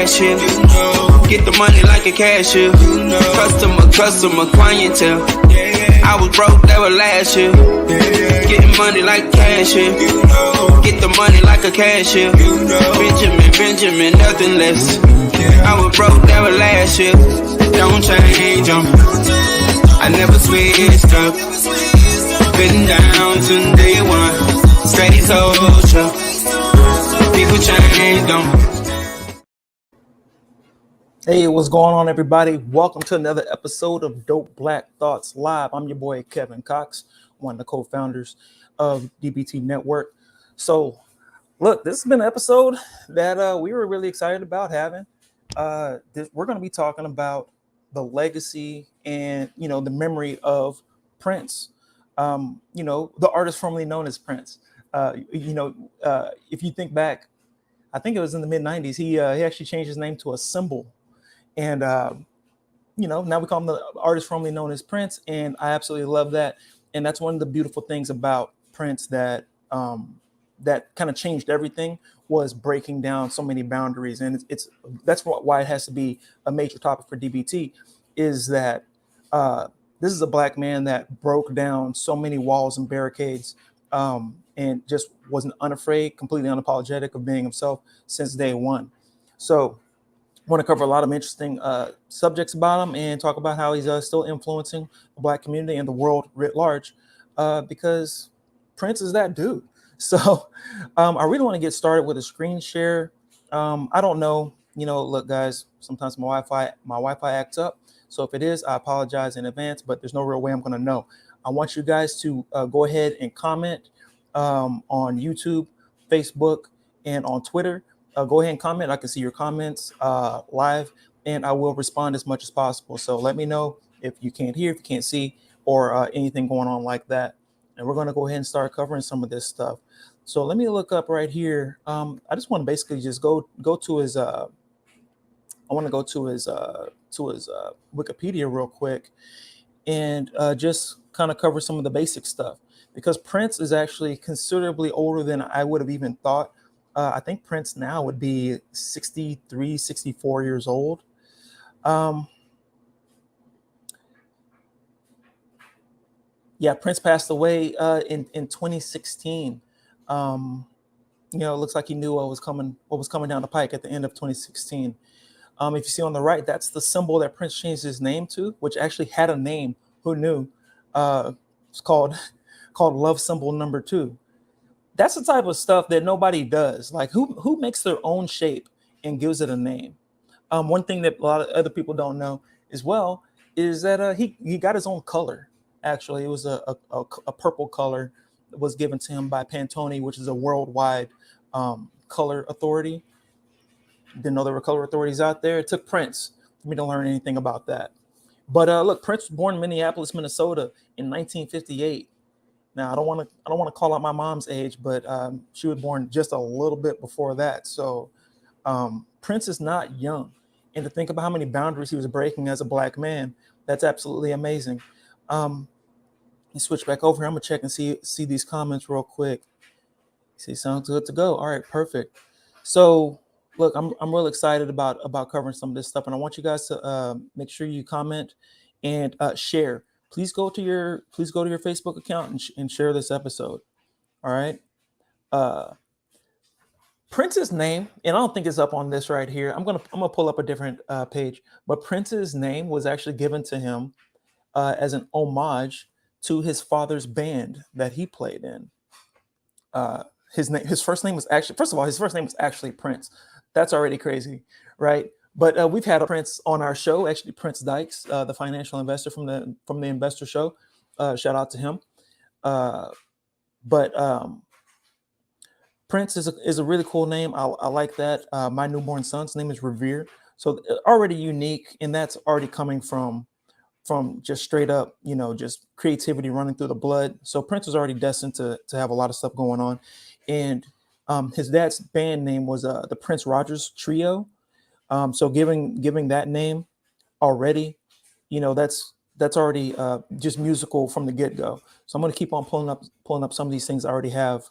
cashier. Get the money like a cashier. Customer, clientele. I was broke, that was last year. Getting money like a cashier. Get the money like a cashier. Benjamin, nothing less. I was broke, that was last year. Don't change 'em. I never switched up. Been down since day one. Steady social. People change them. Hey, what's going on, everybody? Welcome to another episode of Dope Black Thoughts Live. I'm your boy, Kevin Cox, one of the co-founders of DBT Network. So, look, this has been an episode that we were really excited about having. We're going to be talking about the legacy and, the memory of Prince, the artist formerly known as Prince. If you think back, I think it was in the mid-90s, he actually changed his name to a symbol. And, now we call him the artist formerly known as Prince. And I absolutely love that. And that's one of the beautiful things about Prince that kind of changed everything, was breaking down so many boundaries. And that's why it has to be a major topic for DBT, is that this is a Black man that broke down so many walls and barricades and just wasn't unafraid, completely unapologetic of being himself since day one. So I want to cover a lot of interesting subjects about him and talk about how he's still influencing the Black community and the world writ large, because Prince is that dude. So I really want to get started with a screen share. I don't know, look, guys, sometimes my Wi-Fi acts up. So if it is, I apologize in advance, but there's no real way I'm going to know. I want you guys to go ahead and comment on YouTube, Facebook, and on Twitter. Go ahead and comment. I can see your comments live, and I will respond as much as possible. So let me know if you can't hear, if you can't see, or anything going on like that. And we're going to go ahead and start covering some of this stuff. So let me look up right here. I just want to basically just go to his. I want to go to his Wikipedia real quick, and just kind of cover some of the basic stuff, because Prince is actually considerably older than I would have even thought. I think Prince now would be 63, 64 years old. Prince passed away in 2016. It looks like he knew what was coming down the pike at the end of 2016. If you see on the right, that's the symbol that Prince changed his name to, which actually had a name. Who knew? It's called Love Symbol Number 2. That's the type of stuff that nobody does. Like, who makes their own shape and gives it a name? One thing that a lot of other people don't know as well is that he got his own color. Actually, it was a purple color that was given to him by Pantone, which is a worldwide color authority. Didn't know there were color authorities out there. It took Prince for me to learn anything about that. But look, Prince was born in Minneapolis, Minnesota in 1958. Now, I don't want to call out my mom's age, but she was born just a little bit before that. So Prince is not young. And to think about how many boundaries he was breaking as a Black man, that's absolutely amazing. Let me switch back over here. I'm going to check and see these comments real quick. See, sounds good to go. All right, perfect. So, look, I'm really excited about covering some of this stuff. And I want you guys to make sure you comment and share. Please go to your Facebook account and share this episode. All right. Prince's name, and I don't think it's up on this right here. I'm gonna pull up a different page, but Prince's name was actually given to him as an homage to his father's band that he played in. His first name was actually Prince. That's already crazy, right? But we've had a Prince on our show, actually Prince Dykes, the financial investor from the Investor Show. Shout out to him. But Prince is a really cool name. I like that. My newborn son's name is Revere, so already unique, and that's already coming from just straight up, just creativity running through the blood. So Prince was already destined to have a lot of stuff going on, and his dad's band name was the Prince Rogers Trio. So giving that name already, that's already just musical from the get-go. So I'm going to keep on pulling up some of these things I already have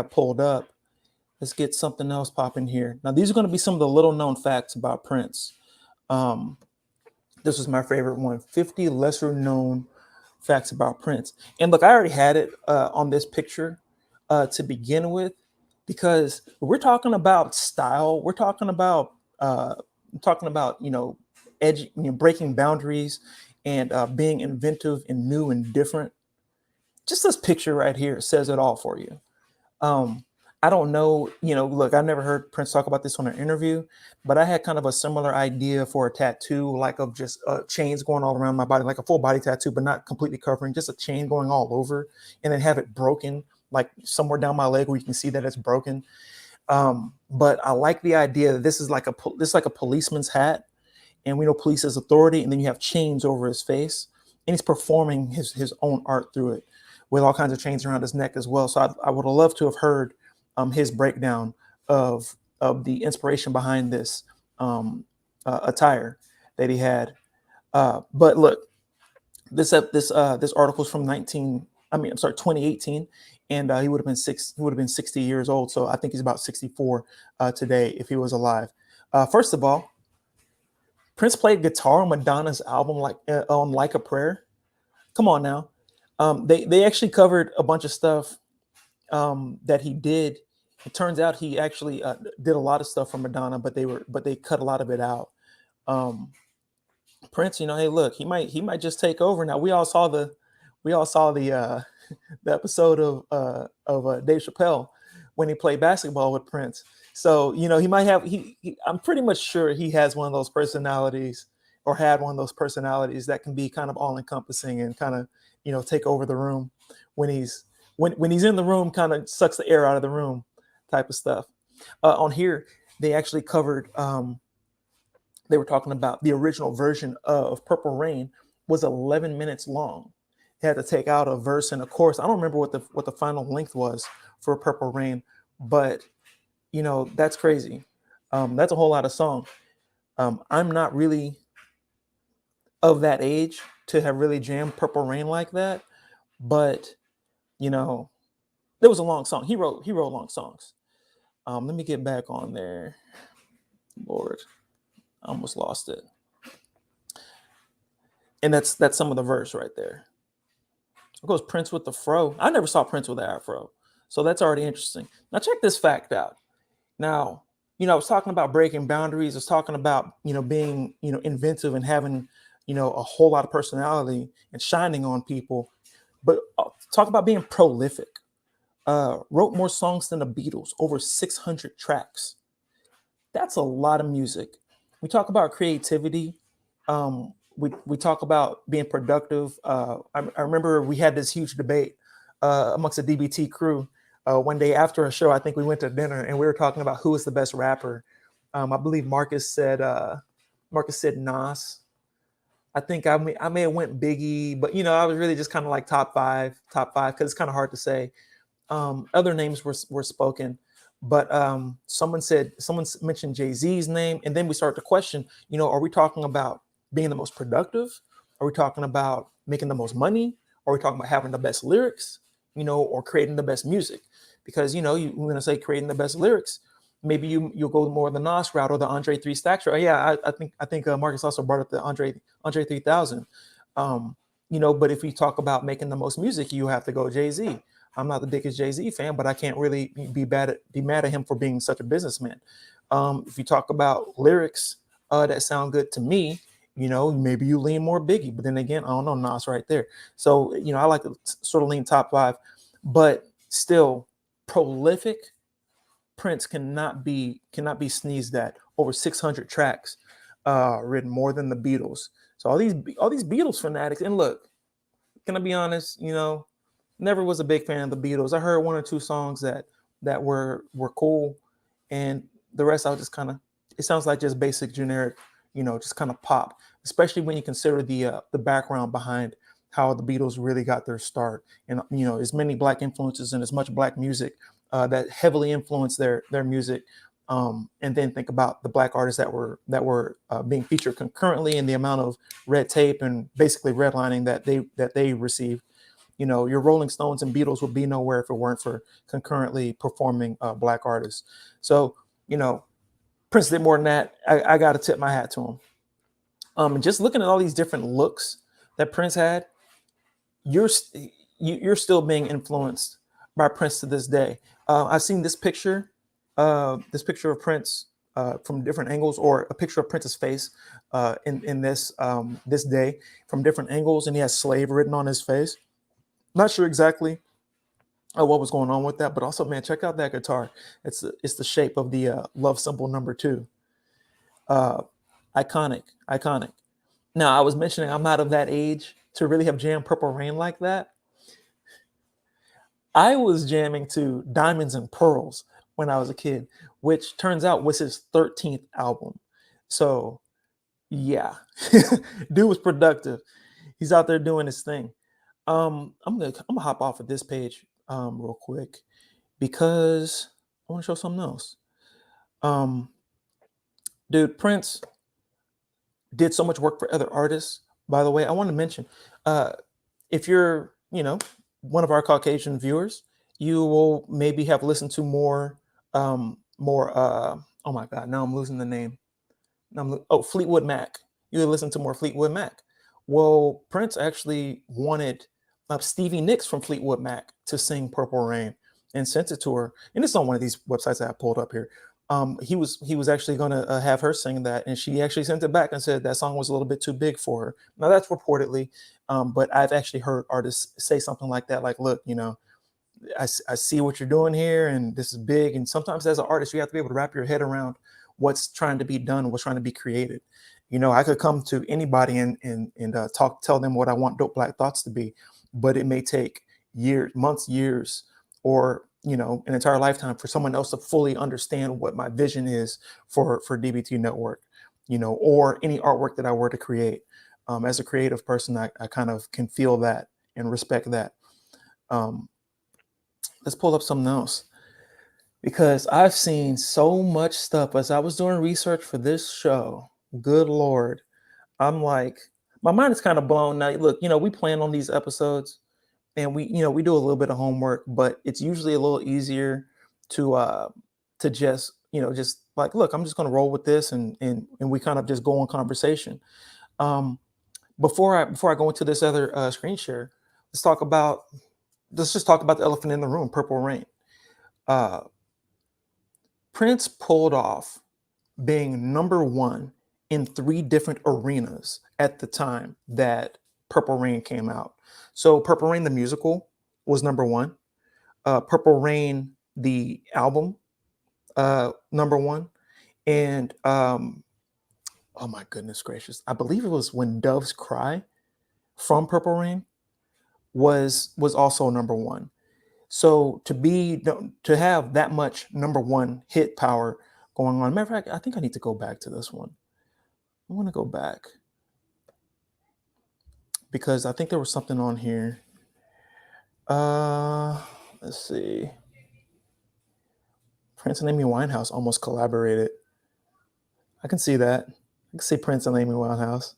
pulled up. Let's get something else popping here. Now, these are going to be some of the little known facts about Prince. Um, this was my favorite one: 50 lesser known facts about Prince. And look, I already had it on this picture to begin with, because we're talking about style. We're talking about edge, breaking boundaries and being inventive and new and different. Just this picture right here says it all for you. Um, I don't know, look, I never heard Prince talk about this on an interview, but I had kind of a similar idea for a tattoo, like of just chains going all around my body, like a full body tattoo, but not completely covering, just a chain going all over, and then have it broken, like somewhere down my leg where you can see that it's broken. But I like the idea that this is like a policeman's hat, and we know police is authority, and then you have chains over his face, and he's performing his own art through it, with all kinds of chains around his neck as well. So I would have loved to have heard his breakdown of the inspiration behind this attire that he had. But look, this article is from 2018, and he would have been 60 years old. So I think he's about 64 today if he was alive. First of all, Prince played guitar on Madonna's album, on Like a Prayer. Come on now. They actually covered a bunch of stuff that he did. It turns out he actually did a lot of stuff for Madonna, but they cut a lot of it out. Prince, hey, look, he might just take over now. We all saw the the episode of Dave Chappelle when he played basketball with Prince. So he might have I'm pretty much sure he has one of those personalities, or had one of those personalities that can be kind of all encompassing and kind of take over the room when he's in the room, kind of sucks the air out of the room type of stuff. On here, they actually covered, they were talking about the original version of Purple Rain was 11 minutes long. They had to take out a verse and a chorus. I don't remember what the final length was for Purple Rain, but that's crazy. That's a whole lot of song. I'm not really of that age to have really jammed Purple Rain like that, but there was a long song. He wrote long songs. Let me get back on there. Lord, I almost lost it. And that's some of the verse right there. It goes Prince with the fro. I never saw Prince with the afro, so that's already interesting. Now check this fact out. Now, I was talking about breaking boundaries. I was talking about being inventive and having a whole lot of personality and shining on people. But talk about being prolific. Wrote more songs than the Beatles, over 600 tracks. That's a lot of music. We talk about creativity. We talk about being productive. I remember we had this huge debate amongst the DBT crew one day after a show. I think we went to dinner and we were talking about who is the best rapper. I believe Marcus said Nas. I think I may have went Biggie, but I was really just kind of like top five, because it's kind of hard to say. Other names were spoken, but someone mentioned Jay-Z's name, and then we start to question, are we talking about being the most productive? Are we talking about making the most money? Are we talking about having the best lyrics, or creating the best music? Because you're going to say creating the best lyrics, maybe you'll go more the Nas route or the Andre 3 Stacks route. Yeah, I think Marcus also brought up the Andre 3000. But if we talk about making the most music, you have to go Jay-Z. I'm not the biggest Jay-Z fan, but I can't really be mad at him for being such a businessman. If you talk about lyrics that sound good to me, maybe you lean more Biggie, but then again, I don't know, Nas right there. So, I like to sort of lean top five, but still prolific. Prince cannot be sneezed at. Over 600 tracks written, more than the Beatles. So all these Beatles fanatics, and look, can I be honest, never was a big fan of the Beatles. I heard one or two songs that were cool, and the rest I was just kind of, it sounds like just basic generic, just kind of pop, especially when you consider the background behind how the Beatles really got their start, and as many Black influences and as much Black music that heavily influenced their music. And then think about the Black artists that were being featured concurrently, and the amount of red tape and basically redlining that they received. You know, your Rolling Stones and Beatles would be nowhere if it weren't for concurrently performing black artists. So, you know, Prince did more than that. I got to tip my hat to him. And just looking at all these different looks that Prince had, you're still being influenced by Prince to this day. I've seen this picture of Prince from different angles, or a picture of Prince's face in this day from different angles, and he has slave written on his face. Not sure exactly what was going on with that, but also, man, check out that guitar. It's the shape of the love symbol number 2. Iconic. Now, I was mentioning I'm not of that age to really have jammed Purple Rain like that. I was jamming to Diamonds and Pearls when I was a kid, which turns out was his 13th album. So, yeah, dude was productive. He's out there doing his thing. I'm gonna hop off of this page real quick because I want to show something else. Dude, Prince did so much work for other artists. By the way, I want to mention, if you're, one of our Caucasian viewers, you will maybe have listened to more. Oh my God, now I'm losing the name. Fleetwood Mac. You listen to more Fleetwood Mac. Well, Prince actually wanted Stevie Nicks from Fleetwood Mac to sing Purple Rain and sent it to her. And it's on one of these websites that I pulled up here. He was actually going to have her sing that, and she actually sent it back and said that song was a little bit too big for her. Now that's reportedly, but I've actually heard artists say something like that, like, look, I see what you're doing here, and this is big. And sometimes as an artist, you have to be able to wrap your head around what's trying to be done, what's trying to be created. I could come to anybody and tell them what I want Dope Black Thoughts to be, but it may take years, months, years, or an entire lifetime for someone else to fully understand what my vision is for DBT Network, or any artwork that I were to create. As a creative person, I kind of can feel that and respect that. Let's pull up something else, because I've seen so much stuff as I was doing research for this show. Good Lord. I'm like, my mind is kind of blown now. Look, we plan on these episodes, and we do a little bit of homework, but it's usually a little easier to just like, look, I'm just going to roll with this, and we kind of just go on conversation. Before I go into this other screen share, let's just talk about the elephant in the room, Purple Rain. Prince pulled off being number 1 in 3 different arenas at the time that Purple Rain came out. So Purple Rain the musical was number 1. Purple Rain the album, number 1. And oh my goodness gracious, I believe it was When Doves Cry from Purple Rain was also number 1. So to have that much number 1 hit power going on. Matter of fact, I think I need to go back to this one. I want to go back because I think there was something on here. Let's see. Prince and Amy Winehouse almost collaborated. I can see that. I can see Prince and Amy Winehouse.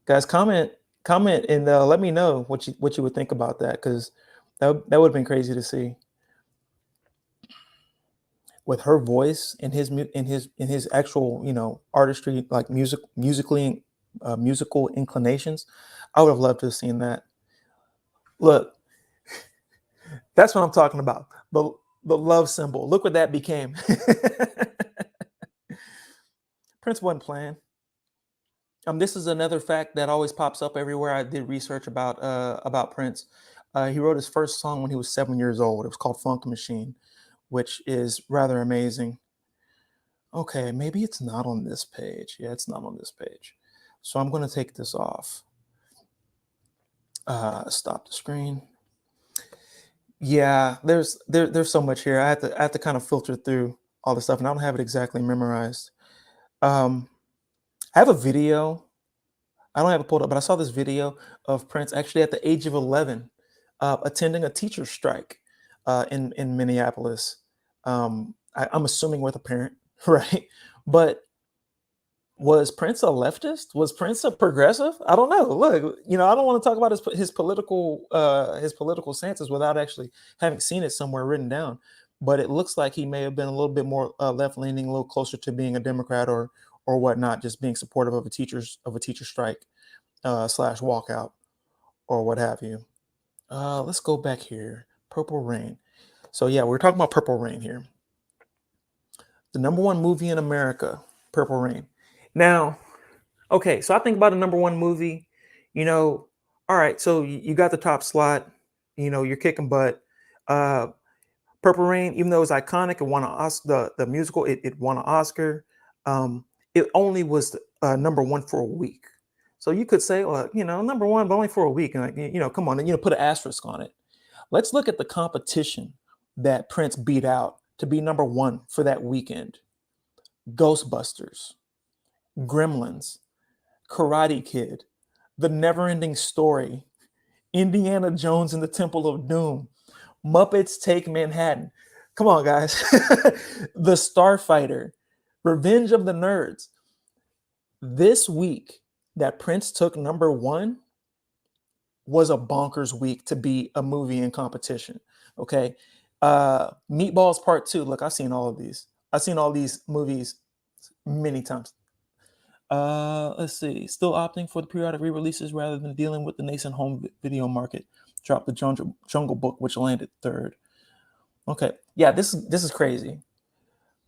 Guys, comment and let me know what you would think about that, because that would have been crazy to see. With her voice and his actual artistry, like musical inclinations, I would have loved to have seen that. Look, that's what I'm talking about. The love symbol. Look what that became. Prince wasn't playing. This is another fact that always pops up everywhere I did research about Prince. He wrote his first song when he was 7 years old. It was called Funk Machine, which is rather amazing. Okay, maybe it's not on this page. Yeah, it's not on this page. So I'm going to take this off. Stop the screen. Yeah, there's so much here. I have to kind of filter through all the stuff, and I don't have it exactly memorized. I have a video. I don't have it pulled up, but I saw this video of Prince actually at the age of 11 attending a teacher strike in Minneapolis. I'm assuming with a parent, right? But Was Prince a leftist? Was Prince a progressive? I don't know. Look, I don't want to talk about his political stances without actually having seen it somewhere written down. But it looks like he may have been a little bit more left leaning, a little closer to being a Democrat or whatnot, just being supportive of a teacher strike slash walkout or what have you. Let's go back here. Purple Rain. So yeah, we're talking about Purple Rain here. The number one movie in America, Purple Rain. Now, okay, so I think about the number one movie, all right, so you got the top slot, you're kicking butt. Purple Rain, even though it was iconic, it won an Oscar, the musical, it won an Oscar. It only was number one for a week. So you could say, well, number one, but only for a week. And come on, and put an asterisk on it. Let's look at the competition that Prince beat out to be number one for that weekend. Ghostbusters, Gremlins, Karate Kid, The Neverending Story, Indiana Jones and the Temple of Doom, Muppets Take Manhattan. Come on, guys. The Starfighter, Revenge of the Nerds. This week that Prince took number one was a bonkers week to be a movie in competition. Okay. Meatballs Part 2. Look, I've seen all of these. I've seen all these movies many times. Let's see. Still opting for the periodic re-releases rather than dealing with the nascent home video market. Dropped the Jungle Book, which landed third. Okay, yeah, this is crazy.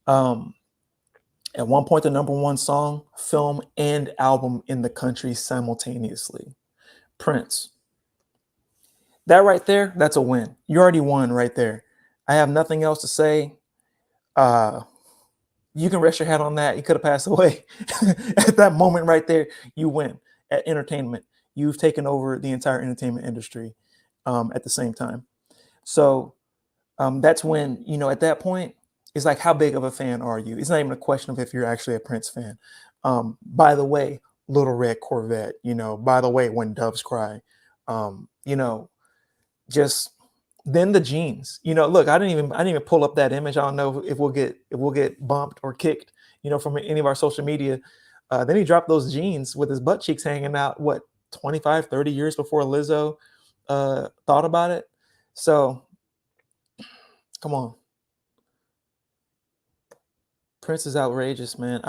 At one point, the number one song, film, and album in the country simultaneously. Prince. That right there, that's a win. You already won right there. I have nothing else to say. You can rest your head on that. You could have passed away. At that moment right there, you win at entertainment. You've taken over the entire entertainment industry at the same time. So that's when, at that point, it's like, how big of a fan are you? It's not even a question of if you're actually a Prince fan. By the way, Little Red Corvette, by the way, When Doves Cry, just then the jeans, look, I didn't even pull up that image. I don't know if we'll get bumped or kicked, from any of our social media. Then he dropped those jeans with his butt cheeks hanging out, 25, 30 years before Lizzo thought about it. So come on. Prince is outrageous, man.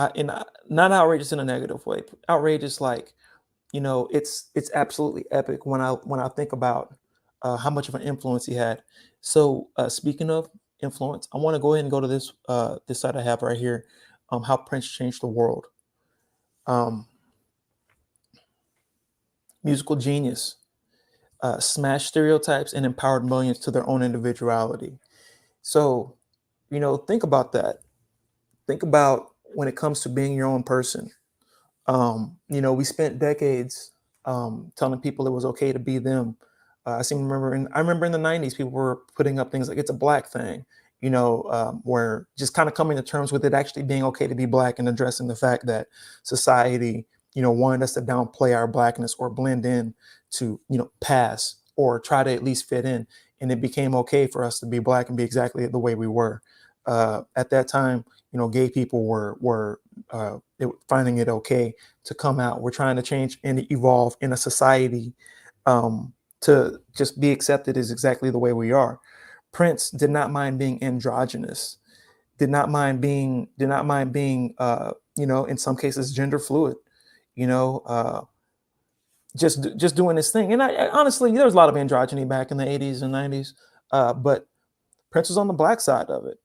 Not outrageous in a negative way. Outrageous, like, it's absolutely epic when I think about how much of an influence he had. So speaking of influence, I want to go ahead and go to this site I have right here, how Prince changed the world. Musical genius, smashed stereotypes and empowered millions to their own individuality. So, think about that. Think about when it comes to being your own person. We spent decades telling people it was okay to be them. I remember in the 90s, people were putting up things like it's a black thing, where just kind of coming to terms with it actually being okay to be black and addressing the fact that society, wanted us to downplay our blackness or blend in to, pass or try to at least fit in. And it became okay for us to be black and be exactly the way we were. At that time, gay people were finding it okay to come out. We're trying to change and evolve in a society to just be accepted as exactly the way we are. Prince did not mind being androgynous, did not mind being, in some cases, gender fluid, just doing this thing. And I honestly, there was a lot of androgyny back in the 80s and 90s, but Prince was on the black side of it,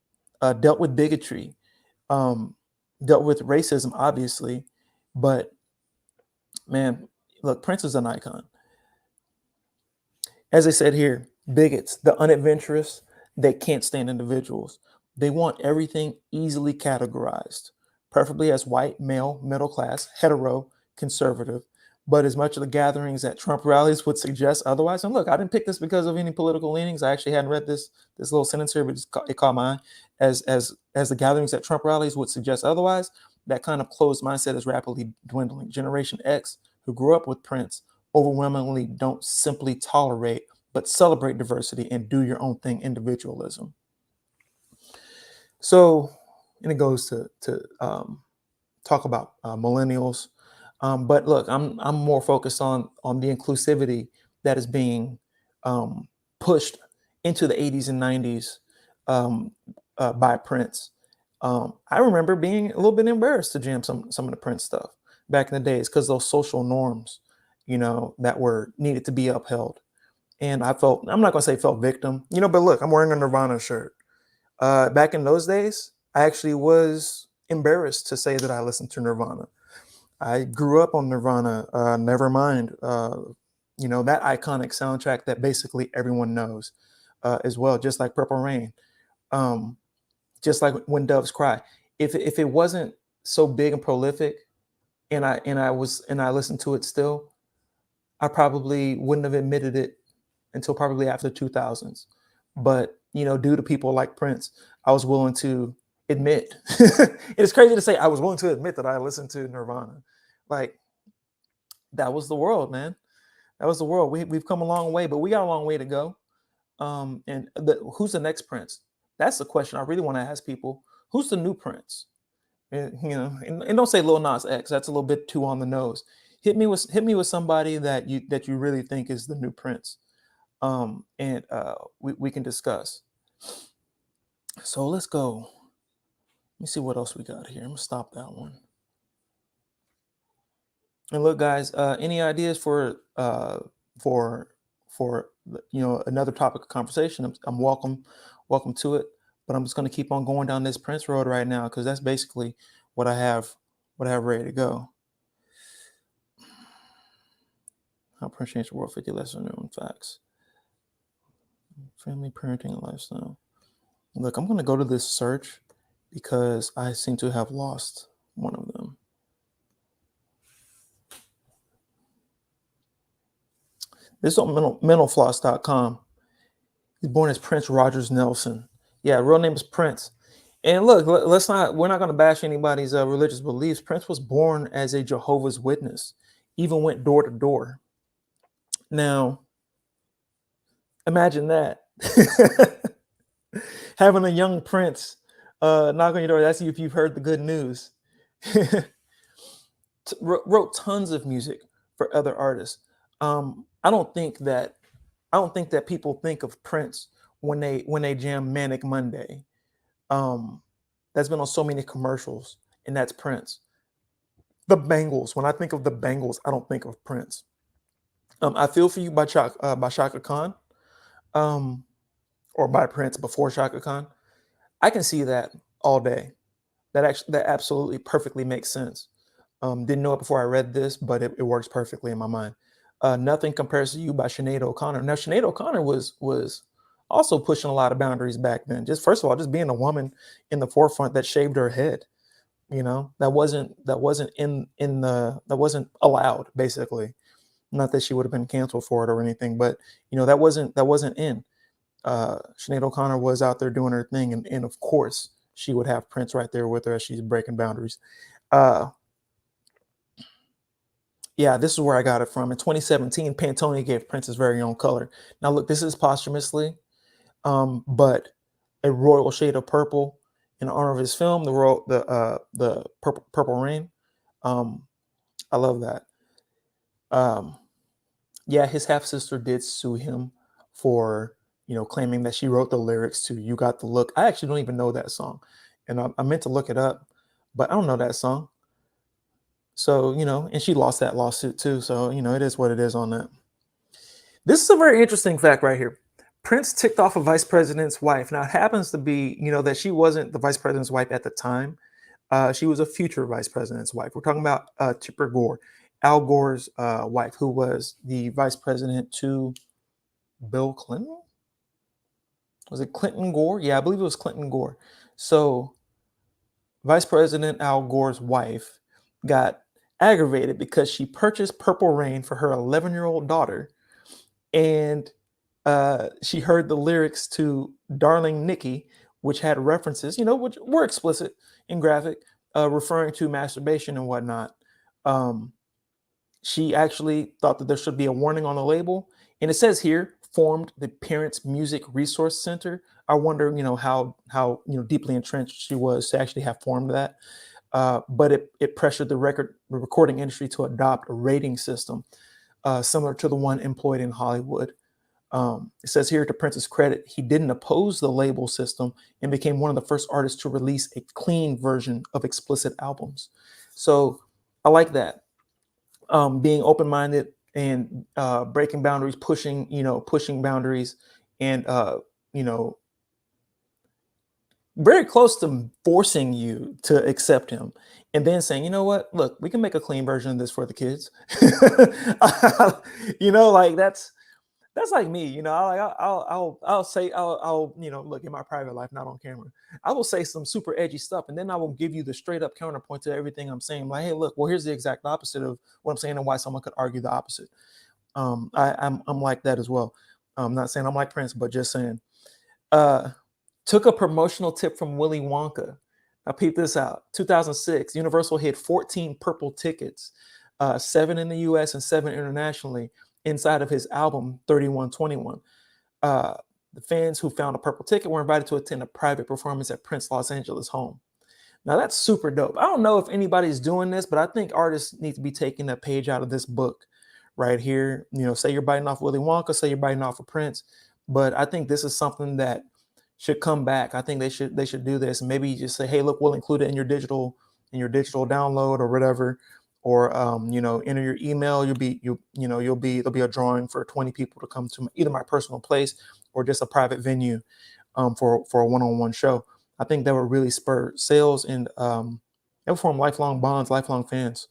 dealt with bigotry, dealt with racism, obviously, but man, look, Prince is an icon. As I said here, bigots, the unadventurous, they can't stand individuals. They want everything easily categorized, preferably as white, male, middle class, hetero, conservative. But as much of the gatherings at Trump rallies would suggest otherwise, and look, I didn't pick this because of any political leanings. I actually hadn't read this little sentence here, but it caught my eye. As the gatherings at Trump rallies would suggest otherwise, that kind of closed mindset is rapidly dwindling. Generation X, who grew up with Prince, overwhelmingly don't simply tolerate, but celebrate diversity and do your own thing individualism. So, and it goes to talk talk about millennials. But look, I'm more focused on the inclusivity that is being pushed into the 80s and 90s um, by Prince. I remember being a little bit embarrassed to jam some of the Prince stuff back in the days because those social norms, that were needed to be upheld. And I'm not gonna say felt victim, but look, I'm wearing a Nirvana shirt. Back in those days, I actually was embarrassed to say that I listened to Nirvana. I grew up on Nirvana, Nevermind, that iconic soundtrack that basically everyone knows as well, just like Purple Rain, um, just like When Doves Cry. If it wasn't so big and prolific, and I listened to it still, I probably wouldn't have admitted it until probably after the 2000s. But due to people like Prince, I was willing to admit. It's crazy to say I was willing to admit that I listened to Nirvana. Like, that was the world, man. That was the world. We've come a long way, but we got a long way to go. Who's the next Prince? That's the question I really want to ask people. Who's the new Prince? And don't say Lil Nas X. That's a little bit too on the nose. Hit me with somebody that you really think is the new Prince, and we can discuss. So let's go. Let me see what else we got here. I'm gonna stop that one. And look, guys, any ideas for another topic of conversation? I'm welcome to it. But I'm just gonna keep on going down this Prince road right now because that's basically what I have ready to go. How Prince changed the world, 50 lesser known facts. Family, parenting, and lifestyle. Look, I'm gonna go to this search because I seem to have lost one of them. This is on mentalfloss.com. He's born as Prince Rogers Nelson. Yeah, real name is Prince. And look, we're not going to bash anybody's religious beliefs. Prince was born as a Jehovah's Witness, even went door to door. Now, imagine that. Having a young Prince knock on your door, that's if you've heard the good news. Wrote tons of music for other artists. I don't think that people think of Prince when they jam Manic Monday. That's been on so many commercials, and that's Prince. The Bangles. When I think of the Bangles, I don't think of Prince. I Feel for You by Shaka Khan, or by Prince before Shaka Khan. I can see that all day. That absolutely perfectly makes sense. Didn't know it before I read this, but it works perfectly in my mind. Nothing Compares to You by Sinead O'Connor. Now, Sinead O'Connor was also pushing a lot of boundaries back then. Just first of all, just being a woman in the forefront that shaved her head, that wasn't allowed, basically. Not that she would have been canceled for it or anything, but that wasn't in. Sinead O'Connor was out there doing her thing, and of course she would have Prince right there with her as she's breaking boundaries. Yeah, this is where I got it from. In 2017, Pantone gave Prince his very own color. Now, look, this is posthumously, but a royal shade of purple in honor of his film, the Purple Rain. I love that. Yeah, his half sister did sue him for claiming that she wrote the lyrics to "You Got the Look." I actually don't even know that song, and I meant to look it up, but I don't know that song. So, and she lost that lawsuit too. So, it is what it is on that. This is a very interesting fact right here. Prince ticked off a vice president's wife. Now, it happens to be, that she wasn't the vice president's wife at the time. She was a future vice president's wife. We're talking about Tipper Gore, Al Gore's wife, who was the vice president to Bill Clinton. Was it Clinton Gore? Yeah, I believe it was Clinton Gore. So, Vice President Al Gore's wife got aggravated because she purchased Purple Rain for her 11-year-old daughter, and she heard the lyrics to Darling Nikki, which had references, which were explicit and graphic, referring to masturbation and whatnot. She actually thought that there should be a warning on the label, and it says here, formed the Parents Music Resource Center. I wonder, how deeply entrenched she was to actually have formed that. but it pressured the recording industry to adopt a rating system similar to the one employed in Hollywood. It says here, to Prince's credit, he didn't oppose the label system and became one of the first artists to release a clean version of explicit albums. So I like that. Being open-minded and breaking boundaries, pushing boundaries, and very close to forcing you to accept him, and then saying, you know what, look, we can make a clean version of this for the kids. Like that's like me. I'll say, look, in my private life, not on camera, I will say some super edgy stuff, and then I will give you the straight up counterpoint to everything I'm saying. Like, hey, look, well, here's the exact opposite of what I'm saying, and why someone could argue the opposite. I'm like that as well. I'm not saying I'm like Prince, but just saying. Took a promotional tip from Willy Wonka. Now, peep this out. 2006, Universal hid 14 purple tickets, 7 in the US and 7 internationally, inside of his album 3121. The fans who found a purple ticket were invited to attend a private performance at Prince's Los Angeles home. Now, that's super dope. I don't know if anybody's doing this, but I think artists need to be taking a page out of this book right here. Say you're biting off Willy Wonka, say you're biting off of Prince, but I think this is something that should come back. I think they should do this, and maybe just say, hey, look, we'll include it in your digital download or whatever, or enter your email. There'll be a drawing for 20 people to come to either my personal place or just a private venue for a one-on-one show. I think that would really spur sales, and that would form lifelong bonds, lifelong fans.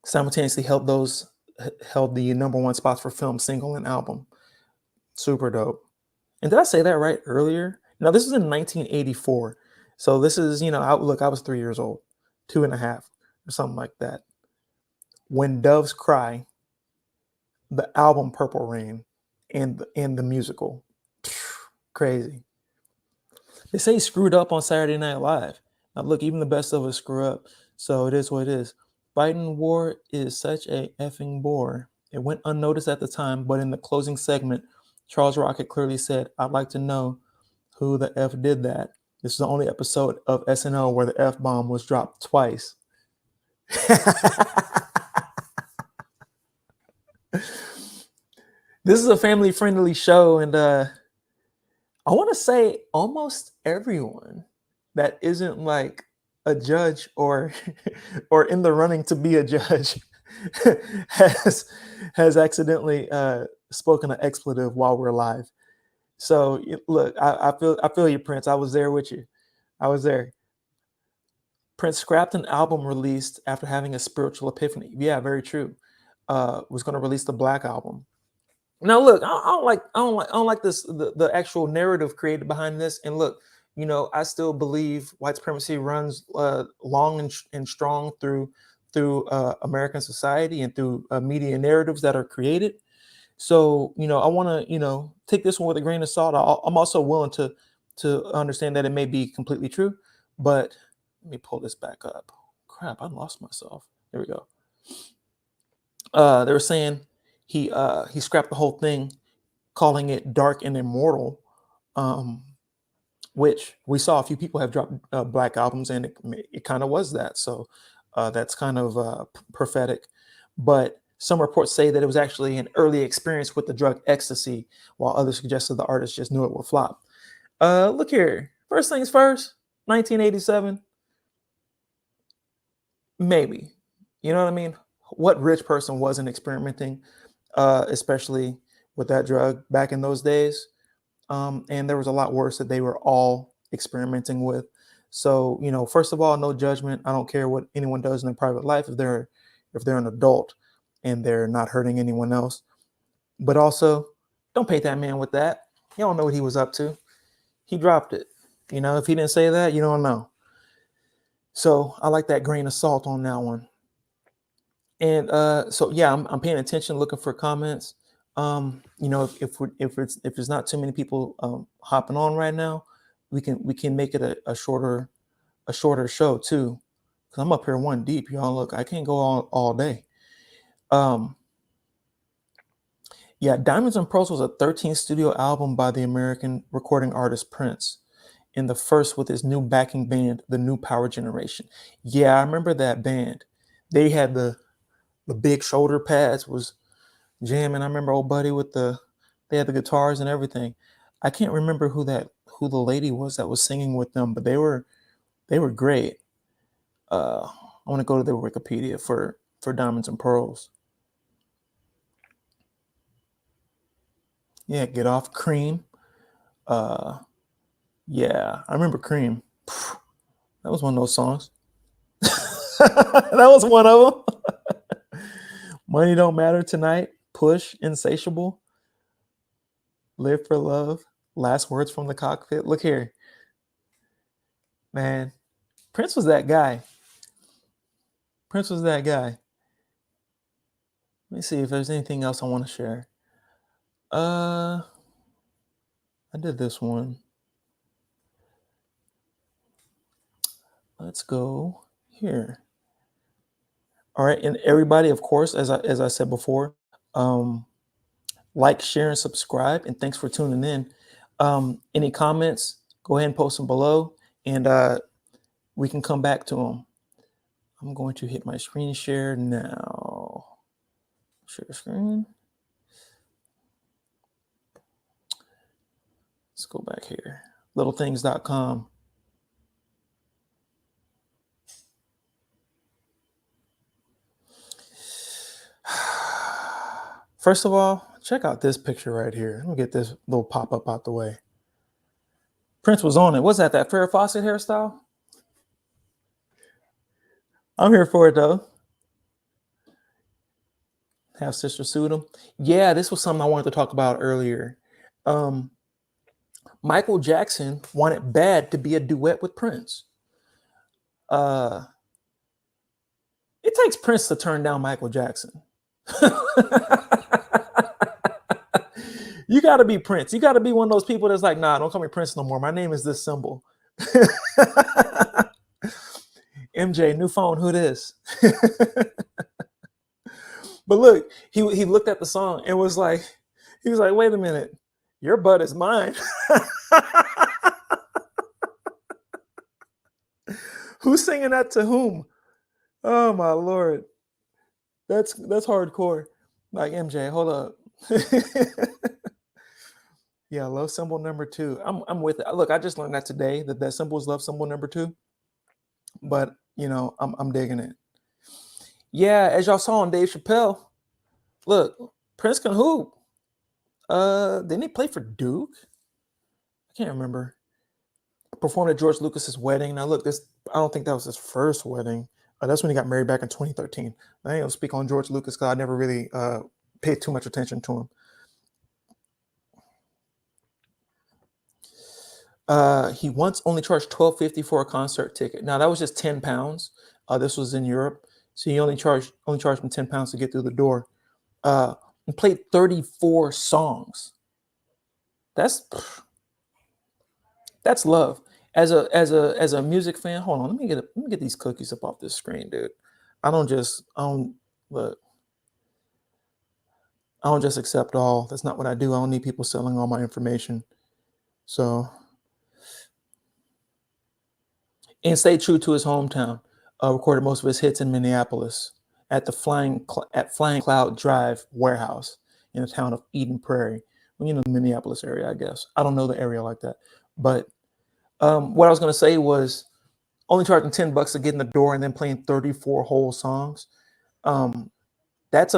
Simultaneously held the number one spots for film, single, and album. Super dope. And did I say that right earlier? Now, this is in 1984. So this is, I was 3 years old, 2.5, or something like that. When Doves Cry, the album Purple Rain, and the musical. Crazy. They say he screwed up on Saturday Night Live. Now, look, even the best of us screw up. So it is what it is. Biden war is such a effing bore. It went unnoticed at the time, but in the closing segment, Charles Rocket clearly said, I'd like to know who the F did that. This is the only episode of SNL where the F-bomb was dropped twice. This is a family-friendly show, and I want to say almost everyone that isn't like a judge or in the running to be a judge has accidentally spoken an expletive while we're live. So look, I feel you, Prince. I was there with you. I was there. Prince scrapped an album released after having a spiritual epiphany. Yeah, very true. Was going to release the Black album. Now, look, I don't like this the actual narrative created behind this. And look, I still believe white supremacy runs long and strong through American society and through media narratives that are created. So, I want to, take this one with a grain of salt. I'm also willing to understand that it may be completely true, but let me pull this back up. Crap, I lost myself. There we go. They were saying he scrapped the whole thing, calling it dark and immortal, which we saw a few people have dropped Black albums, and it kind of was that. So that's kind of prophetic. But some reports say that it was actually an early experience with the drug ecstasy, while others suggested the artist just knew it would flop. Look here. First things first, 1987. Maybe. You know what I mean? What rich person wasn't experimenting, especially with that drug back in those days? And there was a lot worse that they were all experimenting with. So, first of all, no judgment. I don't care what anyone does in their private life if they're an adult and they're not hurting anyone else. But also, don't paint that man with that. You don't know what he was up to. He dropped it. If he didn't say that, you don't know. So I like that grain of salt on that one. And so yeah, I'm paying attention, looking for comments. If there's not too many people hopping on right now, we can make it a shorter show too. Cause I'm up here one deep, y'all. Look, I can't go all day. Yeah, Diamonds and Pearls was a 13th studio album by the American recording artist Prince. in the first with his new backing band, the New Power Generation. Yeah, I remember that band. They had the big shoulder pads, was jamming. I remember old buddy with they had the guitars and everything. I can't remember who the lady was that was singing with them, but they were great. I want to go to their Wikipedia for Diamonds and Pearls. Yeah, Get Off, Cream. Yeah, I remember Cream. That was one of those songs. That was one of them. Money Don't Matter Tonight, Push, Insatiable, Live for Love, Last Words from the Cockpit. Look here. Man, Prince was that guy. Prince was that guy. Let me see if there's anything else I want to share. I did this one. Let's go here. All right, and everybody, of course, as I said before, like, share, and subscribe. And thanks for tuning in. Any comments? Go ahead and post them below, and we can come back to them. I'm going to hit my screen share now. Share screen. Let's go back here. Littlethings.com. First of all, check out this picture right here. Let me get this little pop-up out the way. Prince was on it. What's that Farrah Fawcett hairstyle? I'm here for it, though. Have Sister sued him. Yeah, this was something I wanted to talk about earlier. Michael Jackson wanted Bad to be a duet with Prince. It takes Prince to turn down Michael Jackson. You got to be Prince. You got to be one of those people that's like, nah, don't call me Prince no more. My name is this symbol. MJ, new phone, who this? But look, he looked at the song and was like, wait a minute, your butt is mine. Who's singing that to whom? Oh my Lord. That's hardcore. Like, MJ, hold up. Yeah, love symbol number 2. I'm with it. Look, I just learned that today, that symbol is love symbol number 2. But I'm digging it. Yeah, as y'all saw on Dave Chappelle, look, Prince can hoop. Didn't he play for Duke? I can't remember. Performed at George Lucas's wedding. Now look, I don't think that was his first wedding. That's when he got married back in 2013. I ain't gonna speak on George Lucas because I never really paid too much attention to him. He once only charged $12.50 for a concert ticket. Now that was just £10. This was in Europe, so he only charged him £10 to get through the door. And played 34 songs. That's love. As a music fan, hold on. Let me get these cookies up off this screen, dude. I don't just accept all. That's not what I do. I don't need people selling all my information. So, and stayed true to his hometown. Recorded most of his hits in Minneapolis at the Flying Cloud Drive warehouse in the town of Eden Prairie. Well, the Minneapolis area, I guess. I don't know the area like that. But what I was going to say was only charging $10 to get in the door and then playing 34 whole songs. That's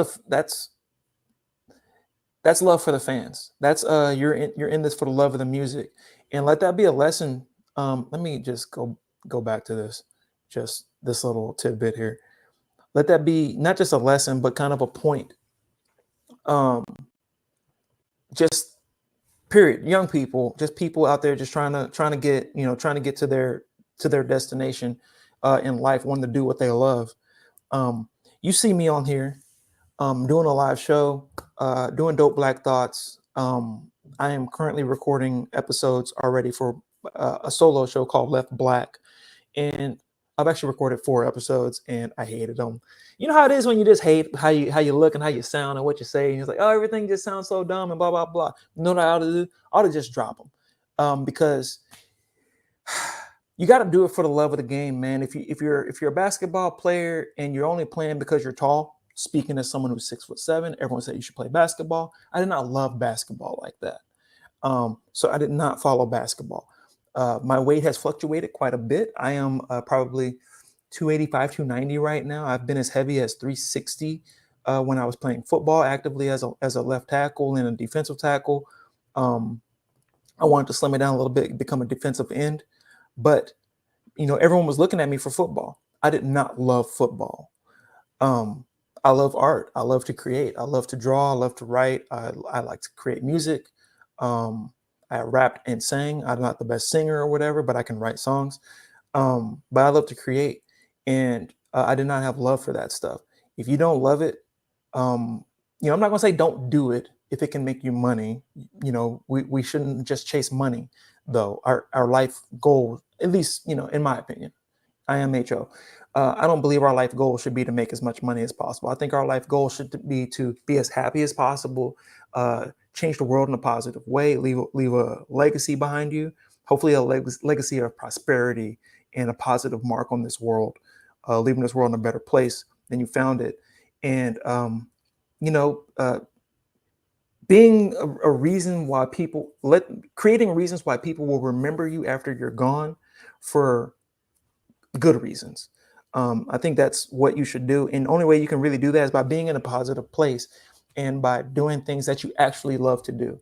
love for the fans. That's you're in this for the love of the music, and let that be a lesson. Let me just go back to this little tidbit here. Let that be not just a lesson, but kind of a point. Just period. Young people, just people out there, just trying to get to their destination in life, wanting to do what they love. You see me on here, doing a live show, doing Dope Black Thoughts. I am currently recording episodes already for a solo show called Left Black, and I've actually recorded 4 episodes, and I hated them. You know how it is when you just hate how you look and how you sound and what you say, and you're like, oh, everything just sounds so dumb and blah blah blah. You know what I ought to do? I ought to just drop them, because You got to do it for the love of the game, man. If you're a basketball player and you're only playing because you're tall, speaking as someone who's 6'7", everyone said you should play basketball. I did not love basketball like that. So I did not follow basketball. My weight has fluctuated quite a bit. I am probably 285, 290 right now. I've been as heavy as 360 when I was playing football actively as a left tackle and a defensive tackle. I wanted to slim it down a little bit, become a defensive end. But, everyone was looking at me for football. I did not love football. I love art. I love to create. I love to draw. I love to write. I like to create music. I rapped and sang. I'm not the best singer or whatever, but I can write songs. But I love to create. And I did not have love for that stuff. If you don't love it, I'm not going to say don't do it if it can make you money. We shouldn't just chase money, though. Our life goal, at least, in my opinion, I am HO. I don't believe our life goal should be to make as much money as possible. I think our life goal should be to be as happy as possible, change the world in a positive way, leave a legacy behind you, hopefully a legacy of prosperity and a positive mark on this world, leaving this world in a better place than you found it. And, being a reason why creating reasons why people will remember you after you're gone for good reasons. I think that's what you should do. And the only way you can really do that is by being in a positive place and by doing things that you actually love to do.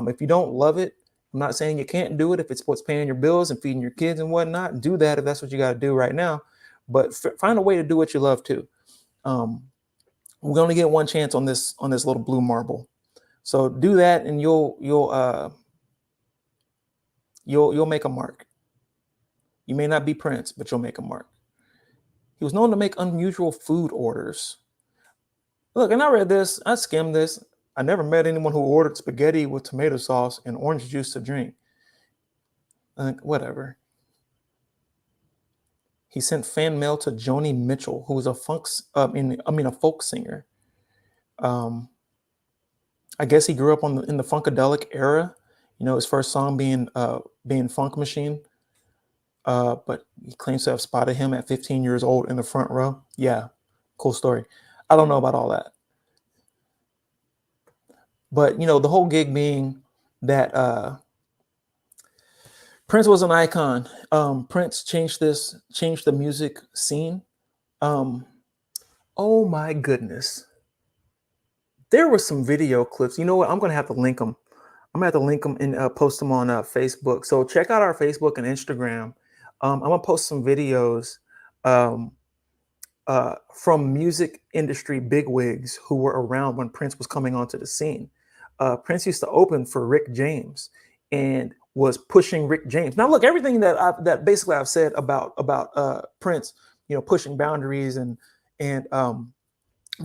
If you don't love it, I'm not saying you can't do it. If it's what's paying your bills and feeding your kids and whatnot, do that if that's what you got to do right now. But find a way to do what you love too. We only get one chance on this little blue marble. So do that, and you'll make a mark. You may not be Prince, but you'll make a mark. He was known to make unusual food orders. Look, and I read this, I skimmed this. I never met anyone who ordered spaghetti with tomato sauce and orange juice to drink. Whatever. He sent fan mail to Joni Mitchell, who was a folk singer. I guess he grew up in the funkadelic era. His first song being Funk Machine. But he claims to have spotted him at 15 years old in the front row. Yeah, cool story. I don't know about all that. But, the whole gig being that Prince was an icon. Prince changed the music scene. Oh my goodness. There were some video clips. You know what? I'm going to have to link them. I'm going to have to link them and post them on Facebook. So check out our Facebook and Instagram. I'm going to post some videos from music industry bigwigs who were around when Prince was coming onto the scene. Prince used to open for Rick James and was pushing Rick James. Now, look, everything that basically I've said about Prince, pushing boundaries and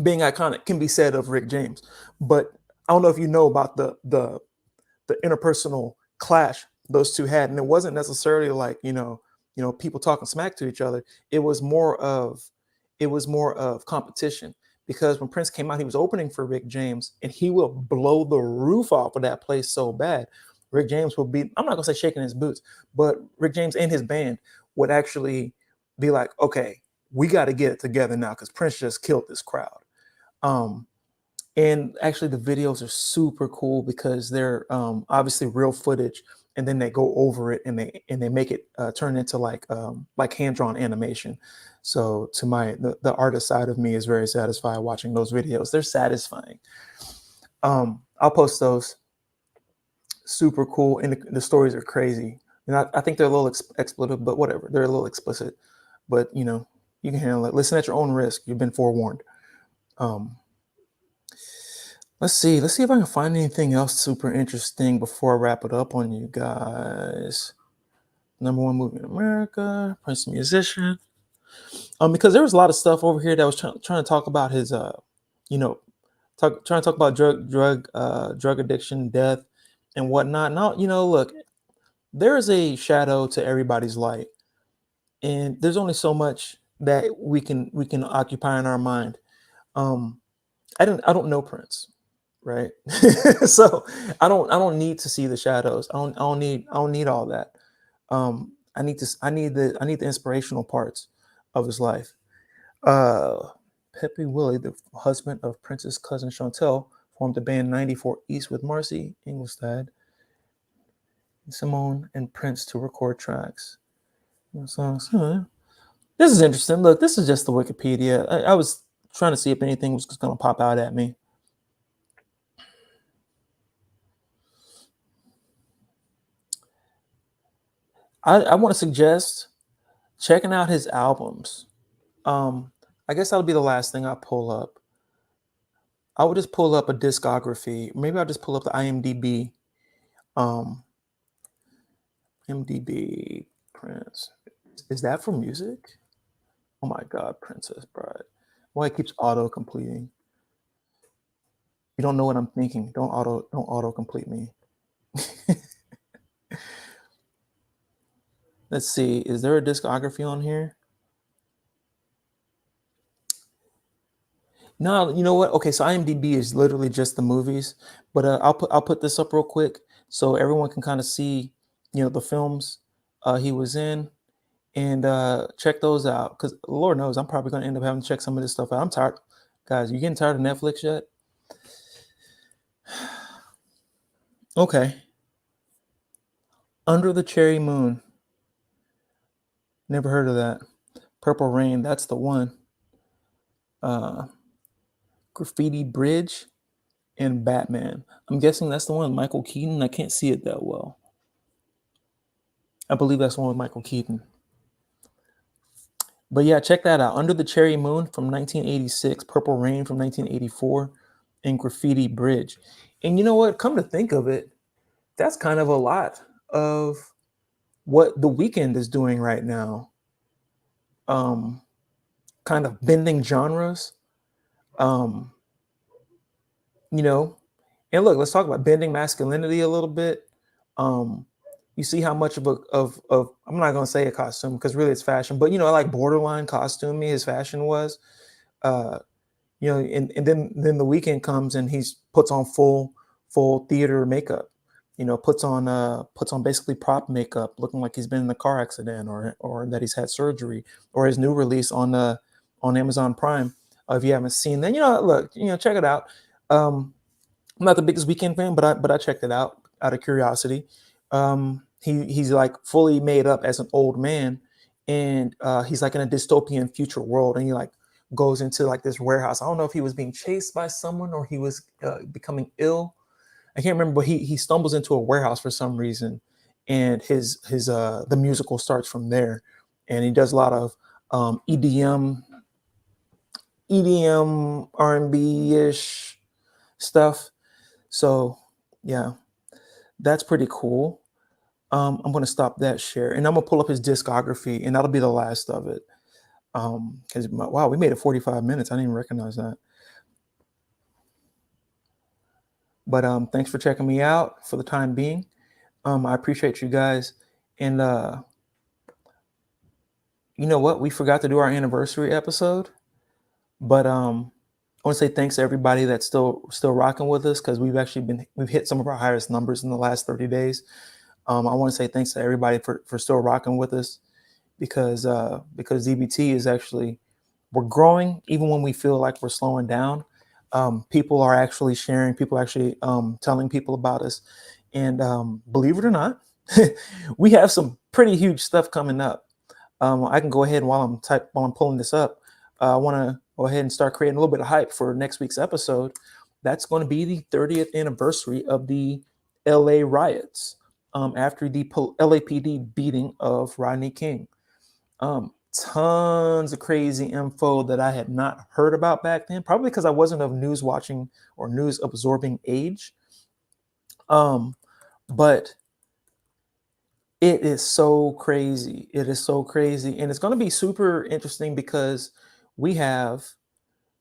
being iconic can be said of Rick James. But I don't know if you know about the interpersonal clash those two had, and it wasn't necessarily like people talking smack to each other. It was more of competition, because when Prince came out, he was opening for Rick James, and he will blow the roof off of that place so bad. Rick James will be, I'm not gonna say shaking his boots, but Rick James and his band would actually be like, okay, we got to get it together now because Prince just killed this crowd. And actually the videos are super cool because they're obviously real footage, and then they go over it and they make it turn into like hand-drawn animation. So to the artist side of me is very satisfied watching those videos. They're satisfying. I'll post those. Super cool, and the stories are crazy. And I think they're a little expletive, but whatever. They're a little explicit, but you can handle it. Listen at your own risk. You've been forewarned. Let's see if I can find anything else super interesting before I wrap it up on you guys. Number one movie in America, Prince musician. Because there was a lot of stuff over here that was trying to talk about his, trying to talk about drug addiction, death, and whatnot. Now, look, there is a shadow to everybody's light, and there's only so much that we can occupy in our mind. I don't know Prince, right? So I don't need to see the shadows. I don't need all that. I need the inspirational parts of his life. Pepe Willie, the husband of Prince's cousin Chantel, formed the band 94 East with Marcy Ingolstadt, Simone, and Prince to record tracks. Songs. This is interesting. Look, this is just the Wikipedia. I was trying to see if anything was going to pop out at me. I want to suggest checking out his albums. I guess that'll be the last thing I pull up. I would just pull up a discography. Maybe I'll just pull up the IMDb. IMDb Prince. Is that for music? Oh my God, Princess Bride. Why it keeps auto completing? You don't know what I'm thinking. Don't auto complete me. Let's see. Is there a discography on here? No, you know what? Okay, so IMDb is literally just the movies, but I'll put this up real quick so everyone can kind of see, the films he was in, and check those out. Because Lord knows I'm probably going to end up having to check some of this stuff out. I'm tired, guys. You getting tired of Netflix yet? Okay. Under the Cherry Moon. Never heard of that. Purple Rain. That's the one. Graffiti Bridge and Batman. I'm guessing that's the one with Michael Keaton. I can't see it that well. I believe that's the one with Michael Keaton. But yeah, check that out. Under the Cherry Moon from 1986, Purple Rain from 1984, and Graffiti Bridge. And you know what? Come to think of it, that's kind of a lot of what The Weeknd is doing right now. Kind of bending genres. And look, let's talk about bending masculinity a little bit. You see how much of I'm not gonna say a costume because really it's fashion, but like borderline costumey his fashion was. And then The Weeknd comes and he's puts on full theater makeup. Puts on basically prop makeup, looking like he's been in a car accident or that he's had surgery, or his new release on Amazon Prime. If you haven't seen that, look, check it out. I'm not the biggest Weeknd fan, but I checked it out of curiosity. He's like fully made up as an old man, and he's like in a dystopian future world, and he like goes into like this warehouse. I don't know if he was being chased by someone or he was becoming ill. I can't remember, but he stumbles into a warehouse for some reason, and his the musical starts from there, and he does a lot of EDM R&B ish stuff. So yeah, that's pretty cool. I'm going to stop that share, and I'm going to pull up his discography, and that'll be the last of it. Because wow, we made it 45 minutes. I didn't even recognize that. But thanks for checking me out for the time being. I appreciate you guys. And you know what? We forgot to do our anniversary episode. But I want to say thanks to everybody that's still rocking with us, because we've hit some of our highest numbers in the last 30 days. I want to say thanks to everybody for still rocking with us, because DBT is actually, we're growing even when we feel like we're slowing down. People are actually sharing, people are actually telling people about us. And believe it or not, we have some pretty huge stuff coming up. I can go ahead while I'm pulling this up. I want to go ahead and start creating a little bit of hype for next week's episode. That's going to be the 30th anniversary of the LA riots after the LAPD beating of Rodney King. Tons of crazy info that I had not heard about back then, probably because I wasn't of news watching or news absorbing age. But it is so crazy. It is so crazy. And it's going to be super interesting because we have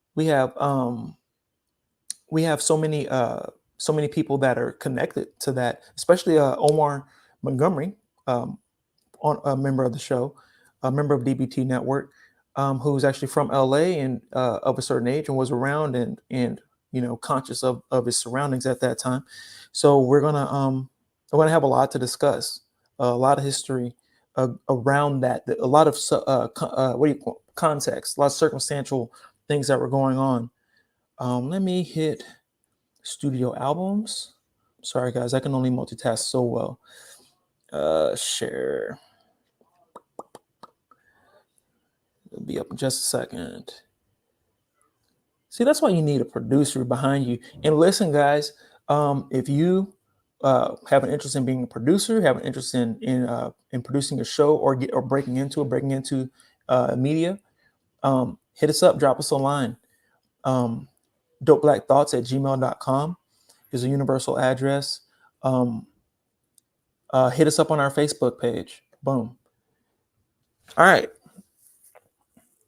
so many people that are connected to that, especially Omar Montgomery, on a member of the show, a member of DBT Network, who's actually from LA and of a certain age and was around and conscious of his surroundings at that time. So we're gonna have a lot to discuss, a lot of history around that. A lot of what do you call context, a lot of circumstantial things that were going on. Let me hit studio albums. Sorry, guys, I can only multitask so well. Share. It'll be up in just a second. See, that's why you need a producer behind you. And listen, guys, if you have an interest in being a producer, have an interest in producing a show or breaking into media, hit us up, drop us a line. dopeblackthoughts@gmail.com is a universal address. Hit us up on our Facebook page. Boom. All right.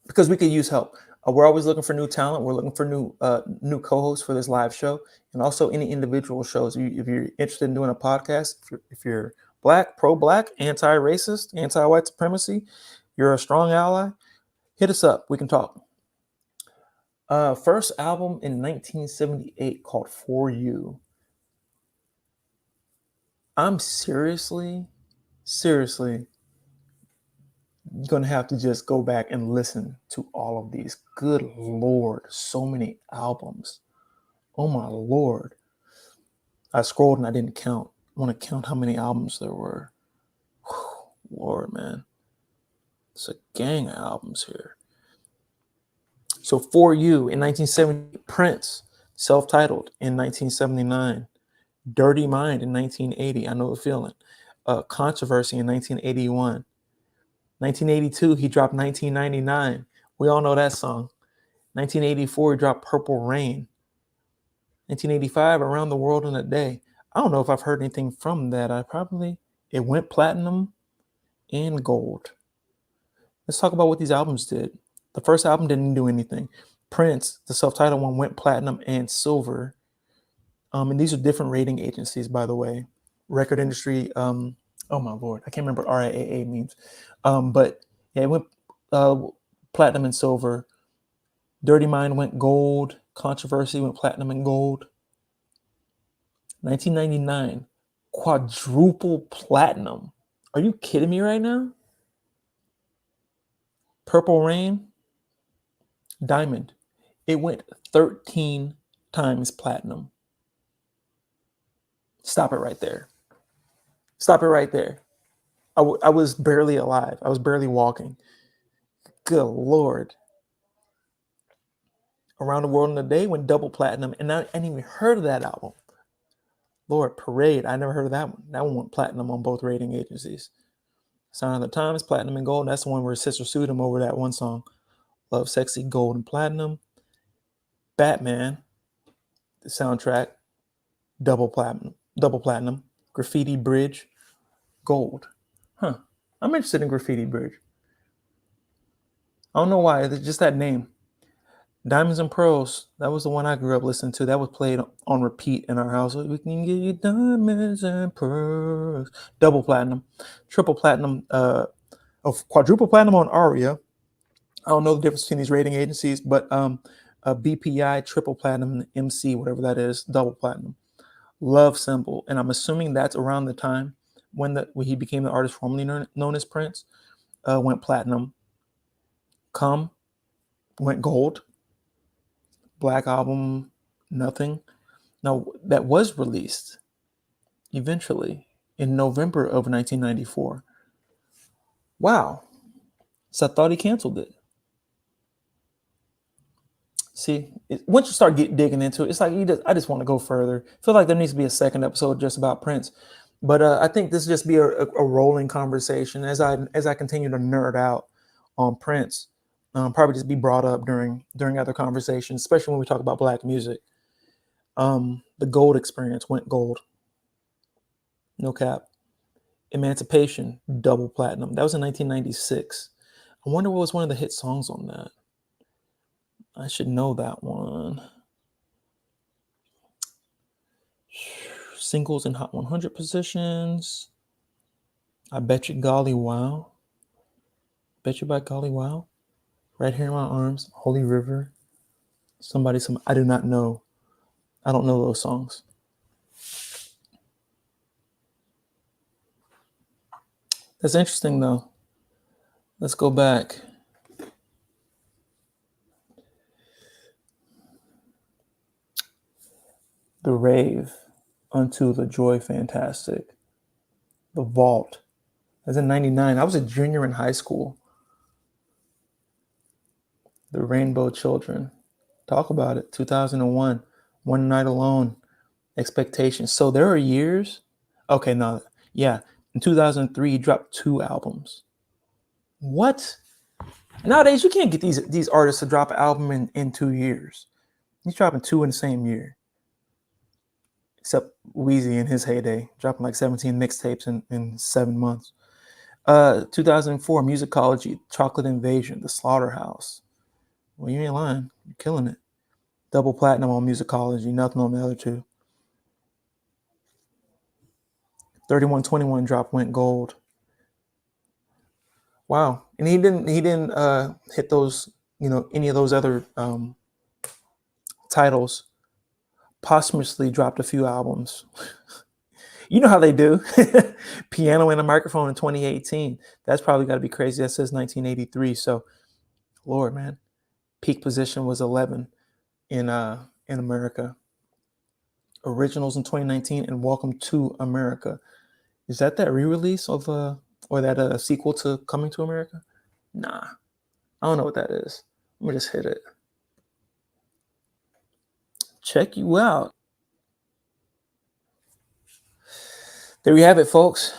Because we could use help. We're always looking for new talent. We're looking for new co-hosts for this live show, and also any individual shows. If you're interested in doing a podcast, if you're Black, pro-Black, anti-racist, anti-white supremacy, you're a strong ally, hit us up. We can talk. First album in 1978 called For You. I'm seriously going to have to just go back and listen to all of these. Good Lord, so many albums. Oh my Lord. I scrolled and I didn't count. I want to count how many albums there were. Whew, Lord, man. It's a gang of albums here. So For You in 1970, Prince, self-titled in 1979, Dirty Mind in 1980, I Know the Feeling, Controversy in 1981. 1982, he dropped 1999. We all know that song. 1984, he dropped Purple Rain. 1985, Around the World in a Day. I don't know if I've heard anything from that. It went platinum and gold. Let's talk about what these albums did. The first album didn't do anything. Prince, the self-titled one, went platinum and silver. And these are different rating agencies, by the way. Record industry, oh my Lord, I can't remember what RIAA means. But yeah, it went platinum and silver. Dirty Mind went gold. Controversy went platinum and gold. 1999, quadruple platinum. Are you kidding me right now? Purple Rain, diamond. It went 13 times platinum. Stop it right there. Stop it right there. I was barely alive. I was barely walking. Good Lord. Around the World in a Day went double platinum, and I hadn't even heard of that album. Lord, Parade, I never heard of that one. That one went platinum on both rating agencies. Sign of the Times, platinum and gold. That's the one where his sister sued him over that one song. Love Sexy, gold and platinum. Batman, the soundtrack, double platinum. Graffiti Bridge, gold. Huh. I'm interested in Graffiti Bridge. I don't know why. It's just that name. Diamonds and Pearls. That was the one I grew up listening to. That was played on repeat in our house. We can give you diamonds and pearls. Double platinum. Triple platinum. Quadruple platinum on Aria. I don't know the difference between these rating agencies, but BPI, triple platinum, MC, whatever that is, double platinum. Love Symbol. And I'm assuming that's around the time when he became the artist formerly known as Prince, went platinum. Come went gold. Black Album, nothing. Now, that was released eventually in November of 1994. Wow. So I thought he canceled it. See, once you start digging into it, it's like I just want to go further. I feel like there needs to be a second episode just about Prince. But I think this just be a rolling conversation as I continue to nerd out on Prince. Probably just be brought up during other conversations, especially when we talk about Black music. The Gold Experience went gold. No cap. Emancipation, double platinum. That was in 1996. I wonder what was one of the hit songs on that. I should know that one. Singles in Hot 100 positions. I Bet You Golly Wow. Bet You by Golly Wow. Right Here in My Arms. Holy River. I do not know. I don't know those songs. That's interesting, though. Let's go back. The Rave, Unto the Joy Fantastic, The Vault. That's in 99. I was a junior in high school. The Rainbow Children. Talk about it. 2001. One Night Alone. Expectations. So there are years. Okay, no. Yeah. In 2003, he dropped 2 albums. What? Nowadays, you can't get these artists to drop an album in 2 years. He's dropping 2 in the same year. Except Weezy in his heyday, dropping like 17 mixtapes in 7 months. 2004, Musicology, Chocolate Invasion, The Slaughterhouse. Well, you ain't lying. You're killing it. Double platinum on Musicology, nothing on the other 2. 3121 drop, went gold. Wow. And he didn't hit those, any of those other titles. Posthumously dropped a few albums. You know how they do. Piano and a Microphone in 2018. That's probably got to be crazy. That says 1983. So, Lord, man. Peak Position was 11 in America. Originals in 2019 and Welcome to America. Is that re-release of or that a sequel to Coming to America? Nah, I don't know what that is. Let me just hit it. Check you out. There you have it, folks.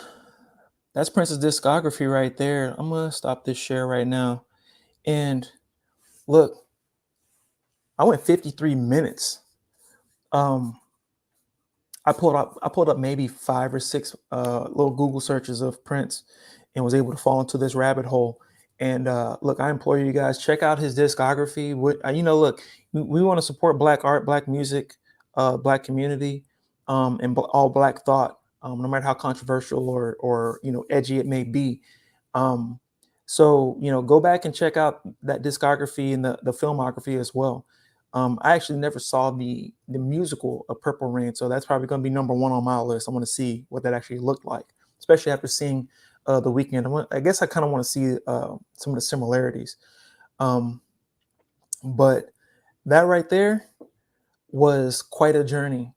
That's Prince's discography right there. I'm gonna stop this share right now. And look, I went 53 minutes. I pulled up maybe 5 or 6 little Google searches of Prince and was able to fall into this rabbit hole. And look, I implore you guys, check out his discography. Look, we want to support Black art, Black music, Black community, and all Black thought, no matter how controversial or edgy it may be. So go back and check out that discography and the filmography as well. I actually never saw the musical of Purple Rain, so that's probably going to be number 1 on my list. I want to see what that actually looked like, especially after seeing The Weeknd. I guess I kind of want to see some of the similarities. But that right there was quite a journey,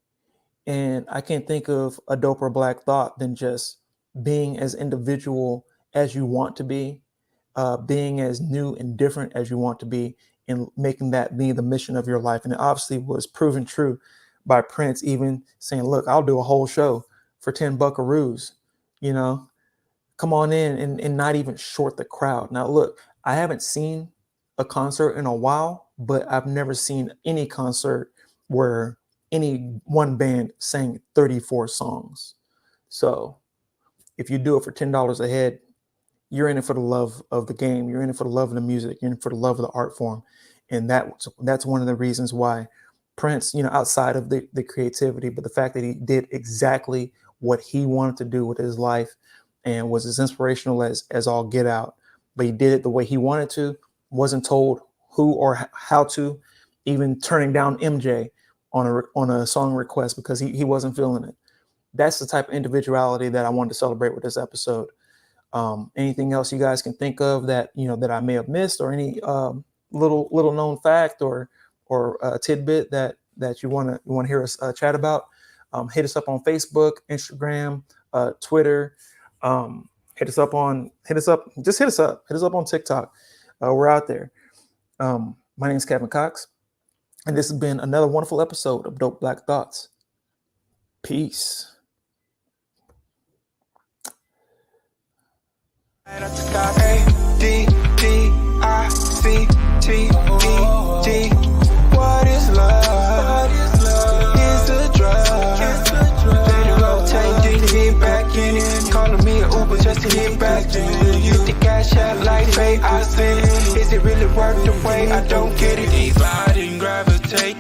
and I can't think of a doper Black thought than just being as individual as you want to be, being as new and different as you want to be, and making that be the mission of your life. And it obviously was proven true by Prince, even saying, look, I'll do a whole show for 10 buckaroos, come on in and not even short the crowd. Now, look, I haven't seen a concert in a while, but I've never seen any concert where any one band sang 34 songs. So if you do it for $10 a head, you're in it for the love of the game. You're in it for the love of the music. You're in it for the love of the art form. And that's one of the reasons why Prince, outside of the creativity, but the fact that he did exactly what he wanted to do with his life and was as inspirational as all get out. But he did it the way he wanted to, wasn't told who or how to, even turning down MJ on a song request because he wasn't feeling it. That's the type of individuality that I wanted to celebrate with this episode. Anything else you guys can think of that that I may have missed, or any little known fact or a tidbit that you want to hear us chat about, hit us up on Facebook, Instagram, Twitter. Hit us up on TikTok. We're out there. My name is Kevin Cox, and this has been another wonderful episode of Dope Black Thoughts. Peace. A-D-D-I-C-T-E-D. What is love? It's a drug. Let it rotate, then get back in it. Calling me an Uber just to get back to you. Use the cash out like pay, I send it. Is it really worth the wait? I don't get it. If I didn't gravitate.